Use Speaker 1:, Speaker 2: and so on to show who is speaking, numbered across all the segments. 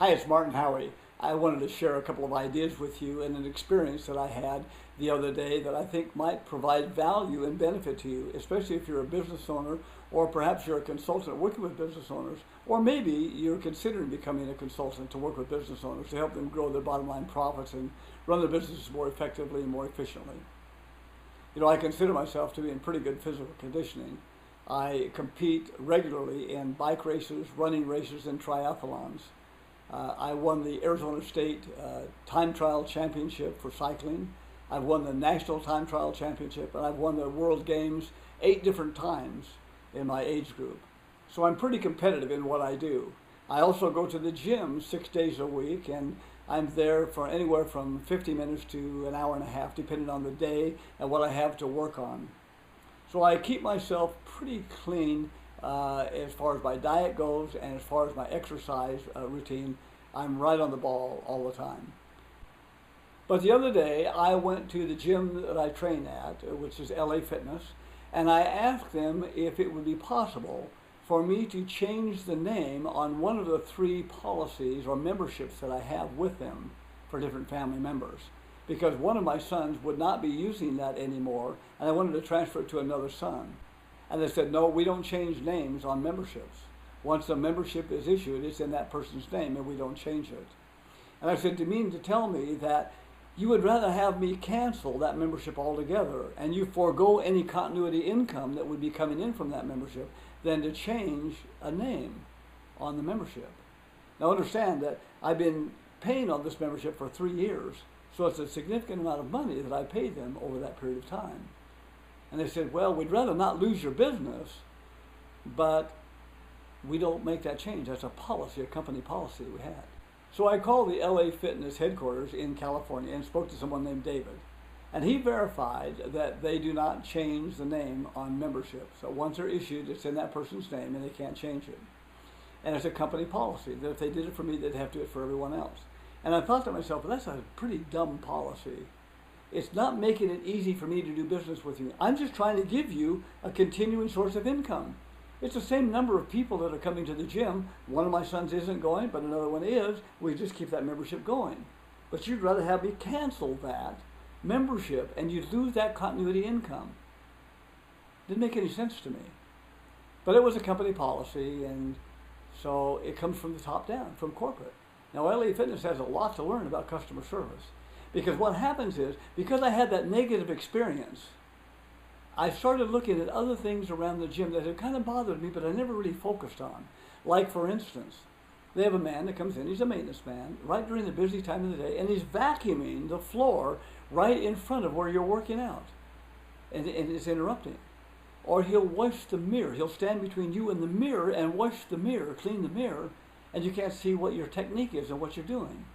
Speaker 1: Hi, it's Martin Howey. I wanted to share a couple of ideas with you and an experience that I had the other day that I think might provide value and benefit to you, especially if you're a business owner or perhaps you're a consultant working with business owners, or maybe you're considering becoming a consultant to work with business owners to help them grow their bottom line profits and run their businesses more effectively and more efficiently. You know, I consider myself to be in pretty good physical conditioning. I compete regularly in bike races, running races, and triathlons. I won the Arizona State Time Trial Championship for cycling. I've won the National Time Trial Championship, and I've won the World Games 8 different times in my age group. So I'm pretty competitive in what I do. I also go to the gym 6 days a week, and I'm there for anywhere from 50 minutes to an hour and a half, depending on the day and what I have to work on. So I keep myself pretty clean as far as my diet goes, and as far as my exercise routine. I'm right on the ball all the time. But the other day, I went to the gym that I train at, which is LA Fitness, and I asked them if it would be possible for me to change the name on one of the 3 policies or memberships that I have with them for different family members, because one of my sons would not be using that anymore, and I wanted to transfer it to another son. And they said, no, we don't change names on memberships. Once a membership is issued, it's in that person's name, and we don't change it. And I said, do you mean to tell me that you would rather have me cancel that membership altogether, and you forego any continuity income that would be coming in from that membership, than to change a name on the membership? Now understand that I've been paying on this membership for 3 years, so it's a significant amount of money that I paid them over that period of time. And they said, well, we'd rather not lose your business, but we don't make that change. That's a policy, a company policy we had. So I called the LA Fitness headquarters in California and spoke to someone named David. And he verified that they do not change the name on memberships. So once they're issued, it's in that person's name and they can't change it. And it's a company policy that if they did it for me, they'd have to do it for everyone else. And I thought to myself, well, that's a pretty dumb policy. It's not making it easy for me to do business with you. I'm just trying to give you a continuing source of income. It's the same number of people that are coming to the gym. One of my sons isn't going, but another one is. We just keep that membership going. But you'd rather have me cancel that membership and you'd lose that continuity income. Didn't make any sense to me. But it was a company policy, and so it comes from the top down, from corporate. Now, LA Fitness has a lot to learn about customer service. Because what happens is, because I had that negative experience, I started looking at other things around the gym that had kind of bothered me, but I never really focused on. Like, for instance, they have a man that comes in, he's a maintenance man, right during the busy time of the day, and he's vacuuming the floor right in front of where you're working out. And it's interrupting. Or he'll wash the mirror. He'll stand between you and the mirror and wash the mirror, clean the mirror, and you can't see what your technique is and what you're doing.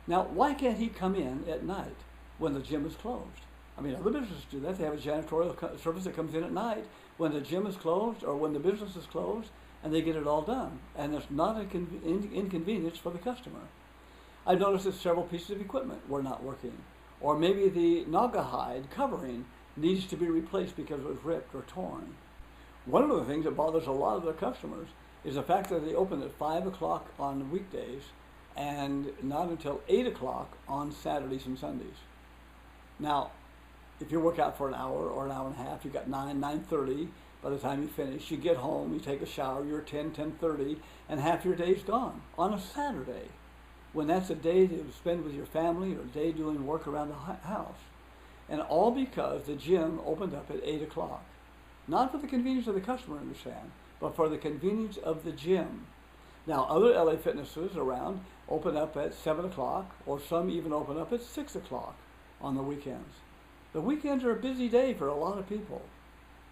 Speaker 1: Now, why can't he come in at night when the gym is closed? I mean, other businesses do that. They have a janitorial service that comes in at night when the gym is closed or when the business is closed, and they get it all done. And it's not an inconvenience for the customer. I've noticed that several pieces of equipment were not working. Or maybe the Naga hide covering needs to be replaced because it was ripped or torn. One of the things that bothers a lot of their customers is the fact that they open at 5 o'clock on weekdays and not until 8 o'clock on Saturdays and Sundays. Now, if you work out for an hour or an hour and a half, you got 9:30 by the time you finish. You get home, you take a shower, you're 10:30, and half your day's gone on a Saturday, when that's a day to spend with your family or a day doing work around the house. And all because the gym opened up at 8 o'clock. Not for the convenience of the customer, understand, but for the convenience of the gym. Now, other LA Fitnesses around open up at 7 o'clock, or some even open up at 6 o'clock on the weekends. The weekends are a busy day for a lot of people,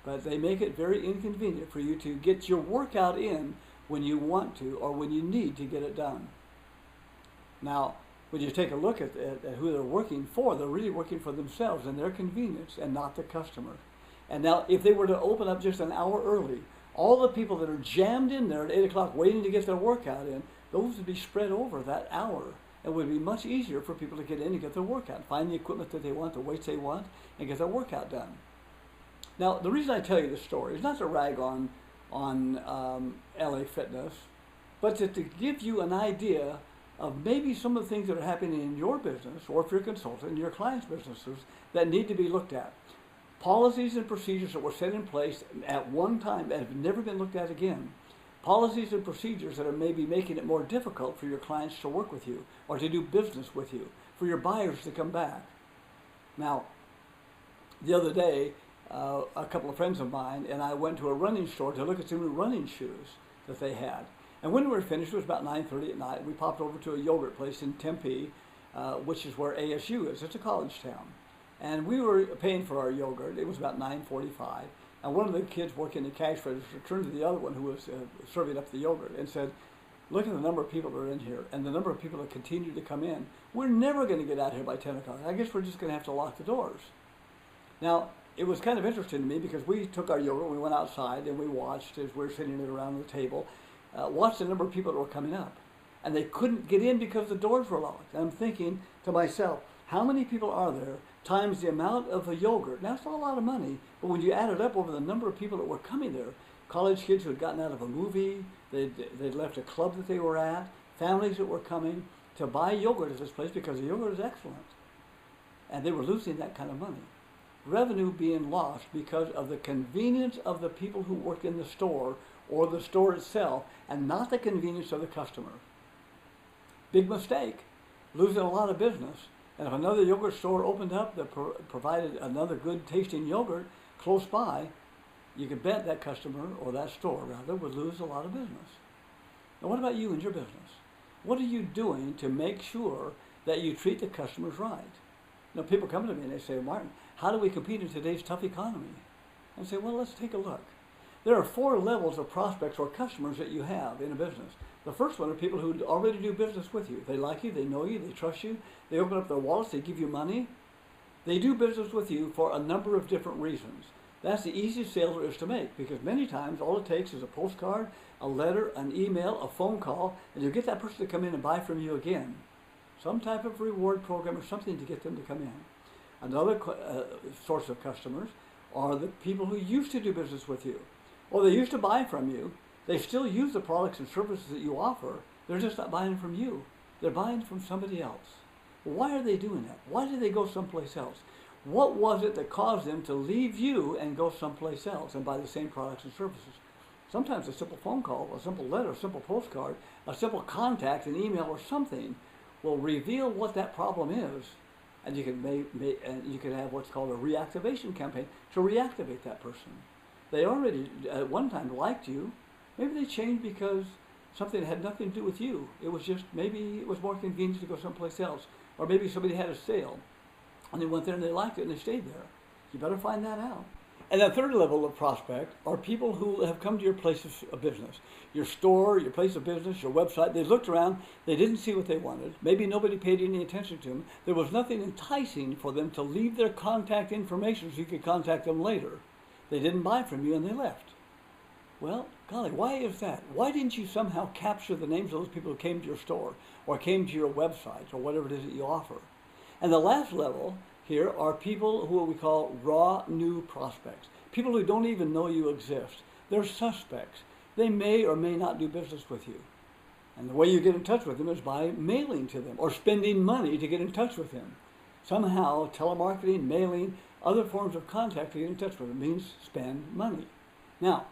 Speaker 1: but they make it very inconvenient for you to get your workout in when you want to or when you need to get it done. Now, when you take a look at who they're working for, they're really working for themselves and their convenience and not the customer. And now, if they were to open up just an hour early, all the people that are jammed in there at 8 o'clock waiting to get their workout in, those would be spread over that hour. It would be much easier for people to get in and get their workout, find the equipment that they want, the weights they want, and get their workout done. Now, the reason I tell you this story is not to rag on LA Fitness but to give you an idea of maybe some of the things that are happening in your business, or if you're a consultant, in your clients' businesses, that need to be looked at. Policies and procedures that were set in place at one time that have never been looked at again. Policies and procedures that are maybe making it more difficult for your clients to work with you or to do business with you, for your buyers to come back. Now, the other day, a couple of friends of mine and I went to a running store to look at some new running shoes that they had. And when we were finished, it was about 9:30 at night. We popped over to a yogurt place in Tempe, which is where ASU is. It's a college town. And we were paying for our yogurt. It was about 9:45. And one of the kids working the cash register turned to the other one who was serving up the yogurt and said, "Look at the number of people that are in here and the number of people that continue to come in. We're never going to get out here by 10 o'clock. I guess we're just going to have to lock the doors." Now, it was kind of interesting to me because we took our yogurt, we went outside, and we watched as we were sitting around the table, watched the number of people that were coming up. And they couldn't get in because the doors were locked. And I'm thinking to myself, how many people are there times the amount of the yogurt? Now, it's not a lot of money, but when you add it up over the number of people that were coming there, college kids who had gotten out of a movie, they'd left a club that they were at, families that were coming to buy yogurt at this place because the yogurt is excellent. And they were losing that kind of money. Revenue being lost because of the convenience of the people who work in the store or the store itself, and not the convenience of the customer. Big mistake, losing a lot of business. And if another yogurt store opened up that provided another good tasting yogurt close by, you could bet that customer, or that store rather, would lose a lot of business. Now what about you and your business? What are you doing to make sure that you treat the customers right? Now people come to me and they say, "Martin, how do we compete in today's tough economy?" And I say, well, let's take a look. There are 4 levels of prospects or customers that you have in a business. The first one are people who already do business with you. They like you, they know you, they trust you, they open up their wallets, they give you money. They do business with you for a number of different reasons. That's the easiest sale there is to make, because many times all it takes is a postcard, a letter, an email, a phone call, and you get that person to come in and buy from you again. Some type of reward program or something to get them to come in. Another source of customers are the people who used to do business with you. Or they used to buy from you. They still use the products and services that you offer. They're just not buying from you. They're buying from somebody else. Why are they doing that? Why did they go someplace else? What was it that caused them to leave you and go someplace else and buy the same products and services? Sometimes a simple phone call, a simple letter, a simple postcard, a simple contact, an email or something will reveal what that problem is. And you can have what's called a reactivation campaign to reactivate that person. They already at one time liked you. Maybe they changed because something that had nothing to do with you. It was just, maybe it was more convenient to go someplace else. Or maybe somebody had a sale and they went there and they liked it and they stayed there. You better find that out. And the third level of prospect are people who have come to your place of business. Your store, your place of business, your website. They looked around, they didn't see what they wanted. Maybe nobody paid any attention to them. There was nothing enticing for them to leave their contact information so you could contact them later. They didn't buy from you and they left. Well, golly, why is that? Why didn't you somehow capture the names of those people who came to your store or came to your website or whatever it is that you offer? And the last level here are people who we call raw new prospects. People who don't even know you exist. They're suspects. They may or may not do business with you. And the way you get in touch with them is by mailing to them or spending money to get in touch with them. Somehow, telemarketing, mailing, other forms of contact to get in touch with them means spend money. Now,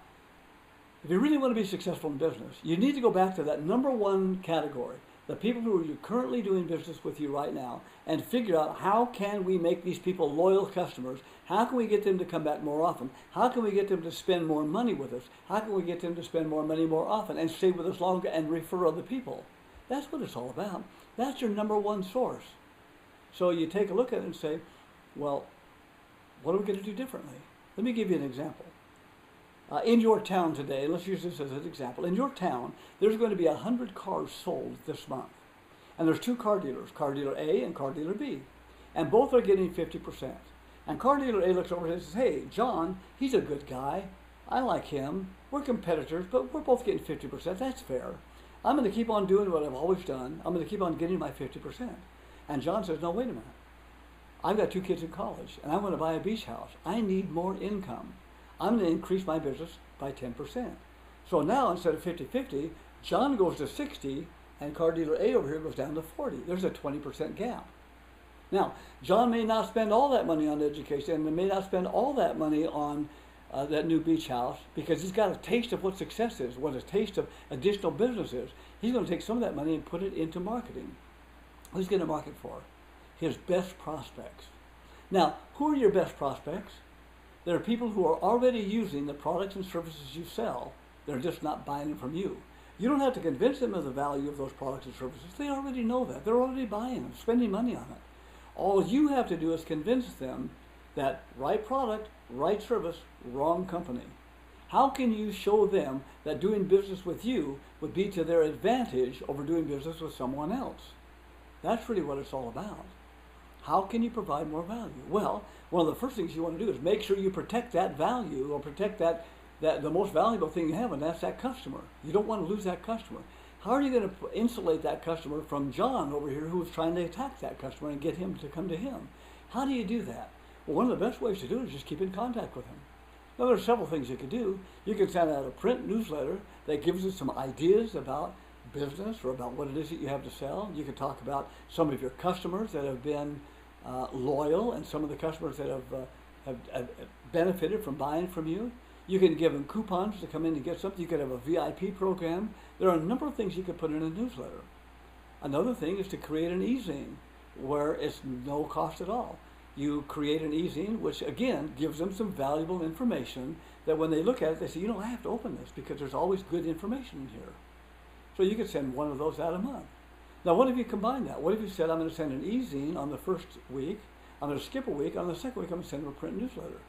Speaker 1: if you really want to be successful in business, you need to go back to that number 1 category, the people who are currently doing business with you right now, and figure out how can we make these people loyal customers? How can we get them to come back more often? How can we get them to spend more money with us? How can we get them to spend more money more often and stay with us longer and refer other people? That's what it's all about. That's your number 1 source. So you take a look at it and say, well, what are we going to do differently? Let me give you an example. In your town today, let's use this as an example. In your town, there's going to be 100 cars sold this month. And there's 2 car dealers, car dealer A and car dealer B. And both are getting 50%. And car dealer A looks over and says, hey, John, he's a good guy. I like him. We're competitors, but we're both getting 50%. That's fair. I'm going to keep on doing what I've always done. I'm going to keep on getting my 50%. And John says, no, wait a minute. I've got 2 kids in college, and I want to buy a beach house. I need more income. I'm going to increase my business by 10%. So now, instead of 50-50, John goes to 60, and car dealer A over here goes down to 40. There's a 20% gap. Now, John may not spend all that money on education, and may not spend all that money on that new beach house, because he's got a taste of what success is, what a taste of additional business is. He's going to take some of that money and put it into marketing. Who's going to market for? His best prospects. Now, who are your best prospects? There are people who are already using the products and services you sell. They're just not buying them from you. You don't have to convince them of the value of those products and services. They already know that. They're already buying them, spending money on it. All you have to do is convince them that right product, right service, wrong company. How can you show them that doing business with you would be to their advantage over doing business with someone else? That's really what it's all about. How can you provide more value? Well, one of the first things you want to do is make sure you protect that value, or protect that the most valuable thing you have, and that's that customer. You don't want to lose that customer. How are you going to insulate that customer from John over here, who's trying to attack that customer and get him to come to him? How do you do that? Well, one of the best ways to do it is just keep in contact with him. Now, there are several things you could do. You can send out a print newsletter that gives you some ideas about business or about what it is that you have to sell. You can talk about some of your customers that have been loyal, and some of the customers that have benefited from buying from you. You can give them coupons to come in and get something. You could have a VIP program. There are a number of things you could put in a newsletter. Another thing is to create an e-zine where it's no cost at all. You create an e-zine, which again gives them some valuable information that when they look at it, they say, you know, I have to open this because there's always good information in here. So you could send one of those out a month. Now, what if you combine that? What if you said, I'm going to send an e-zine on the first week, I'm going to skip a week, on the second week I'm going to send them a print newsletter,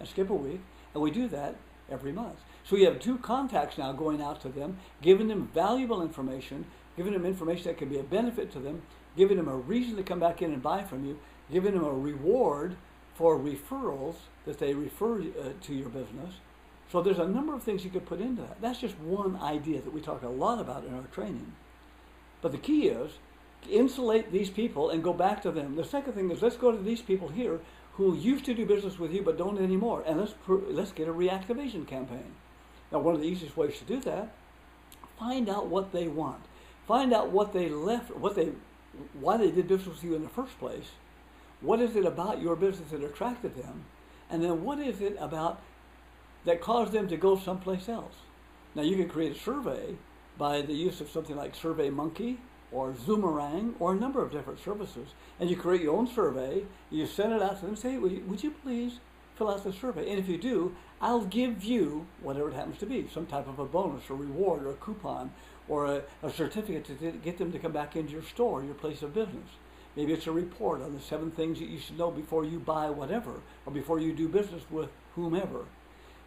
Speaker 1: and skip a week, and we do that every month. So you have two contacts now going out to them, giving them valuable information, giving them information that can be a benefit to them, giving them a reason to come back in and buy from you, giving them a reward for referrals that they refer to your business. So there's a number of things you could put into that. That's just one idea that we talk a lot about in our training. But the key is to insulate these people and go back to them. The second thing is, let's go to these people here who used to do business with you but don't anymore, and let's get a reactivation campaign. Now, one of the easiest ways to do that, find out what they want. Find out what they left, why they did business with you in the first place. What is it about your business that attracted them? And then what is it about that caused them to go someplace else? Now, you can create a survey by the use of something like SurveyMonkey or Zoomerang or a number of different services. And you create your own survey, you send it out to them and say, would you please fill out the survey? And if you do, I'll give you whatever it happens to be, some type of a bonus or reward or a coupon or a certificate to get them to come back into your store, your place of business. Maybe it's a report on the 7 things that you should know before you buy whatever or before you do business with whomever.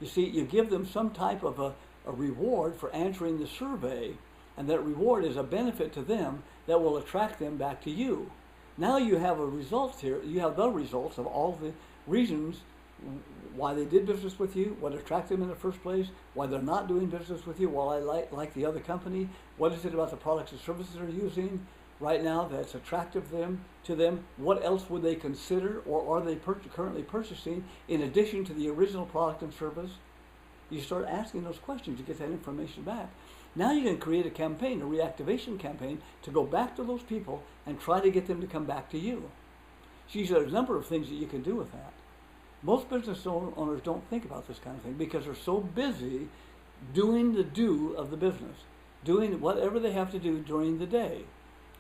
Speaker 1: You see, you give them some type of a reward for answering the survey, and that reward is a benefit to them that will attract them back to you. Now you have a result here. You have the results of all the reasons why they did business with you, what attracted them in the first place, why they're not doing business with you, why I like the other company, what is it about the products and services they're using right now that's attractive to them, what else would they consider or are they currently purchasing in addition to the original product and service. You start asking those questions, you get that information back. Now you can create a campaign, a reactivation campaign, to go back to those people and try to get them to come back to you. See, there's a number of things that you can do with that. Most business owners don't think about this kind of thing because they're so busy doing the do of the business, doing whatever they have to do during the day.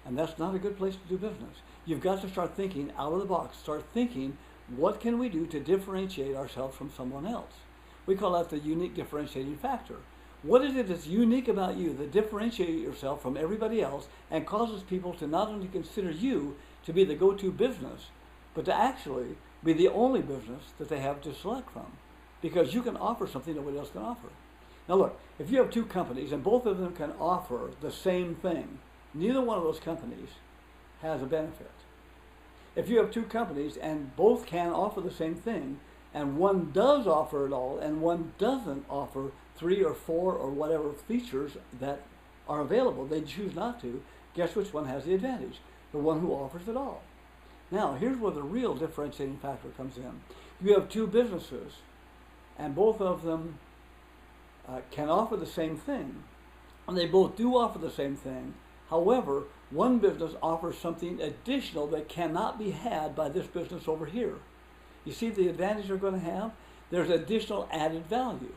Speaker 1: And that's not a good place to do business. You've got to start thinking out of the box. Start thinking, what can we do to differentiate ourselves from someone else? We call that the unique differentiating factor. What is it that's unique about you that differentiates yourself from everybody else and causes people to not only consider you to be the go-to business, but to actually be the only business that they have to select from? Because you can offer something nobody else can offer. Now look, if you have 2 companies and both of them can offer the same thing, neither one of those companies has a benefit. If you have 2 companies and both can offer the same thing, and one does offer it all and one doesn't offer 3 or 4 or whatever features that are available, they choose not to, guess which one has the advantage? The one who offers it all. Now, here's where the real differentiating factor comes in. You have 2 businesses and both of them can offer the same thing, And they both do offer the same thing. However, one business offers something additional that cannot be had by this business over here. You see the advantage they're going to have? There's additional added value.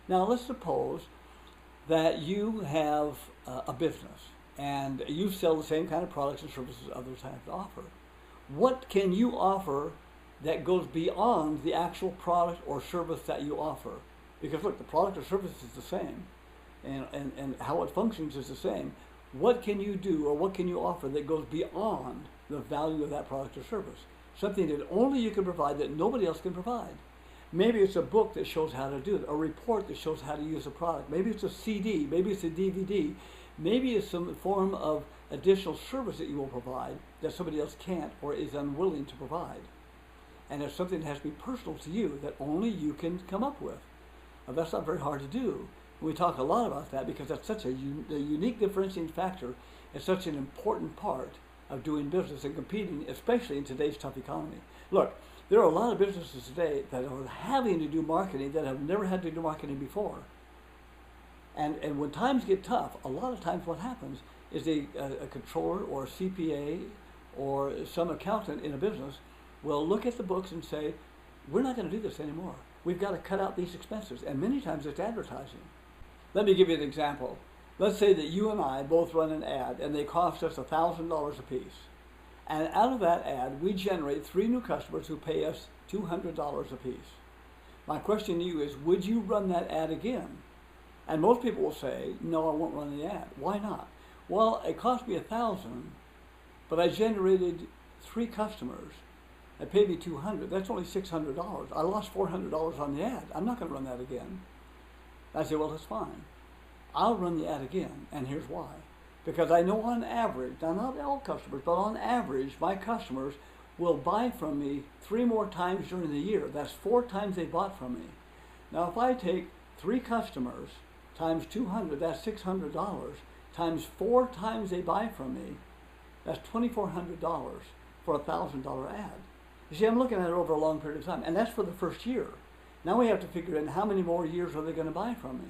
Speaker 1: Now let's suppose that you have a business and you sell the same kind of products and services others have to offer. What can you offer that goes beyond the actual product or service that you offer? Because look, the product or service is the same, and how it functions is the same. What can you do or what can you offer that goes beyond the value of that product or service? Something that only you can provide that nobody else can provide. Maybe it's a book that shows how to do it, a report that shows how to use a product. Maybe it's a CD, maybe it's a DVD. Maybe it's some form of additional service that you will provide that somebody else can't or is unwilling to provide. And it's something that has to be personal to you that only you can come up with. Now, that's not very hard to do. We talk a lot about that because that's such a unique differentiating factor. It's such an important part of doing business and competing, especially in today's tough economy. Look, there are a lot of businesses today that are having to do marketing that have never had to do marketing before. And when times get tough, a lot of times what happens is a controller or a CPA or some accountant in a business will look at the books and say, we're not going to do this anymore. We've got to cut out these expenses. And many times it's advertising. Let me give you an example. Let's say that you and I both run an ad and they cost us $1,000 a piece. And out of that ad, we generate 3 new customers who pay us $200 a piece. My question to you is, would you run that ad again? And most people will say, no, I won't run the ad. Why not? Well, it cost me $1,000, but I generated 3 customers. It paid me $200. That's only $600. I lost $400 on the ad. I'm not going to run that again. I say, well, that's fine. I'll run the ad again, and here's why. Because I know on average, now not all customers, but on average, my customers will buy from me 3 more times during the year. That's 4 times they bought from me. Now, if I take 3 customers times 200, that's $600, times 4 times they buy from me, that's $2,400 for a $1,000 ad. You see, I'm looking at it over a long period of time, and that's for the first year. Now we have to figure in how many more years are they going to buy from me.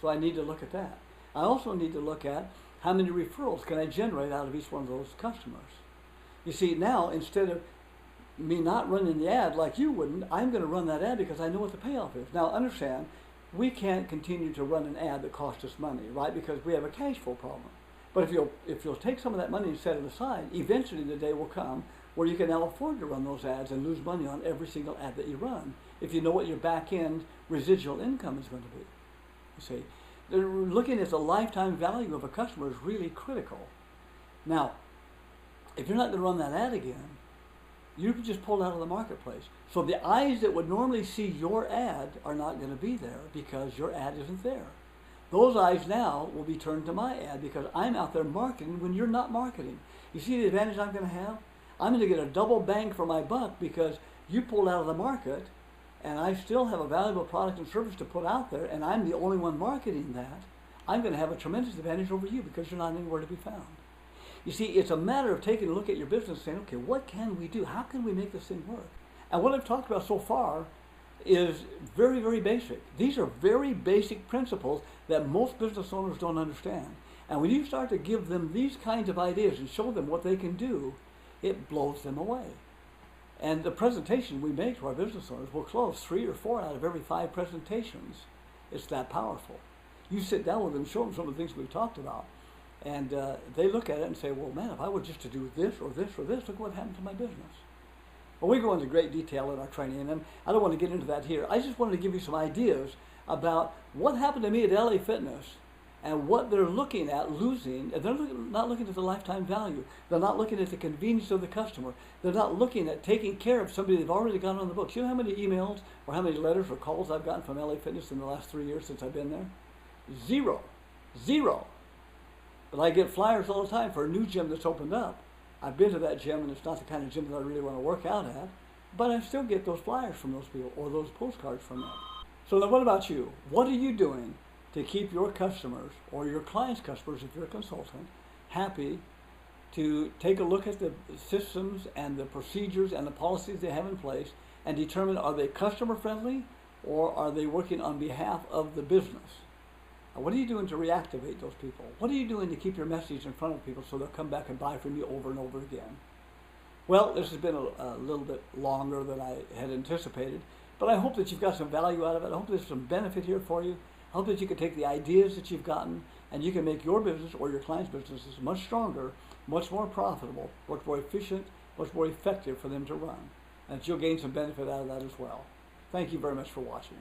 Speaker 1: So I need to look at that. I also need to look at how many referrals can I generate out of each one of those customers. You see, now instead of me not running the ad like you wouldn't, I'm going to run that ad because I know what the payoff is. Now understand, we can't continue to run an ad that costs us money, right? Because we have a cash flow problem. But if you'll take some of that money and set it aside, eventually the day will come where you can now afford to run those ads and lose money on every single ad that you run if you know what your back-end residual income is going to be. You see, looking at the lifetime value of a customer is really critical. Now, if you're not going to run that ad again, you just pulled out of the marketplace. So the eyes that would normally see your ad are not going to be there because your ad isn't there. Those eyes now will be turned to my ad because I'm out there marketing when you're not marketing. You see the advantage I'm going to have? I'm going to get a double bang for my buck because you pulled out of the market and I still have a valuable product and service to put out there and I'm the only one marketing that. I'm going to have a tremendous advantage over you because you're not anywhere to be found. You see, it's a matter of taking a look at your business and saying, okay, what can we do? How can we make this thing work? And what I've talked about so far is very, very basic. These are very basic principles that most business owners don't understand. And when you start to give them these kinds of ideas and show them what they can do, it blows them away. And the presentation we make to our business owners will close 3 or 4 out of every 5 presentations. It's that powerful. You sit down with them, show them some of the things we've talked about, and they look at it and say, well, man, if I were just to do this or this or this, look what happened to my business. Well, we go into great detail in our training, and I don't want to get into that here. I just wanted to give you some ideas about what happened to me at LA Fitness and what they're looking at losing. They're not looking at the lifetime value. They're not looking at the convenience of the customer. They're not looking at taking care of somebody they've already got on the books. You know how many emails or how many letters or calls I've gotten from LA Fitness in the last 3 years since I've been there? 0. 0. But I get flyers all the time for a new gym that's opened up. I've been to that gym, and it's not the kind of gym that I really want to work out at, but I still get those flyers from those people or those postcards from them. So now what about you? What are you doing to keep your customers or your clients' customers, if you're a consultant, happy, to take a look at the systems and the procedures and the policies they have in place and determine, are they customer friendly or are they working on behalf of the business? What are you doing to reactivate those people? What are you doing to keep your message in front of people so they'll come back and buy from you over and over again? Well, this has been a little bit longer than I had anticipated, but I hope that you've got some value out of it. I hope there's some benefit here for you. I hope that you can take the ideas that you've gotten and you can make your business or your clients' businesses much stronger, much more profitable, much more efficient, much more effective for them to run. And that you'll gain some benefit out of that as well. Thank you very much for watching.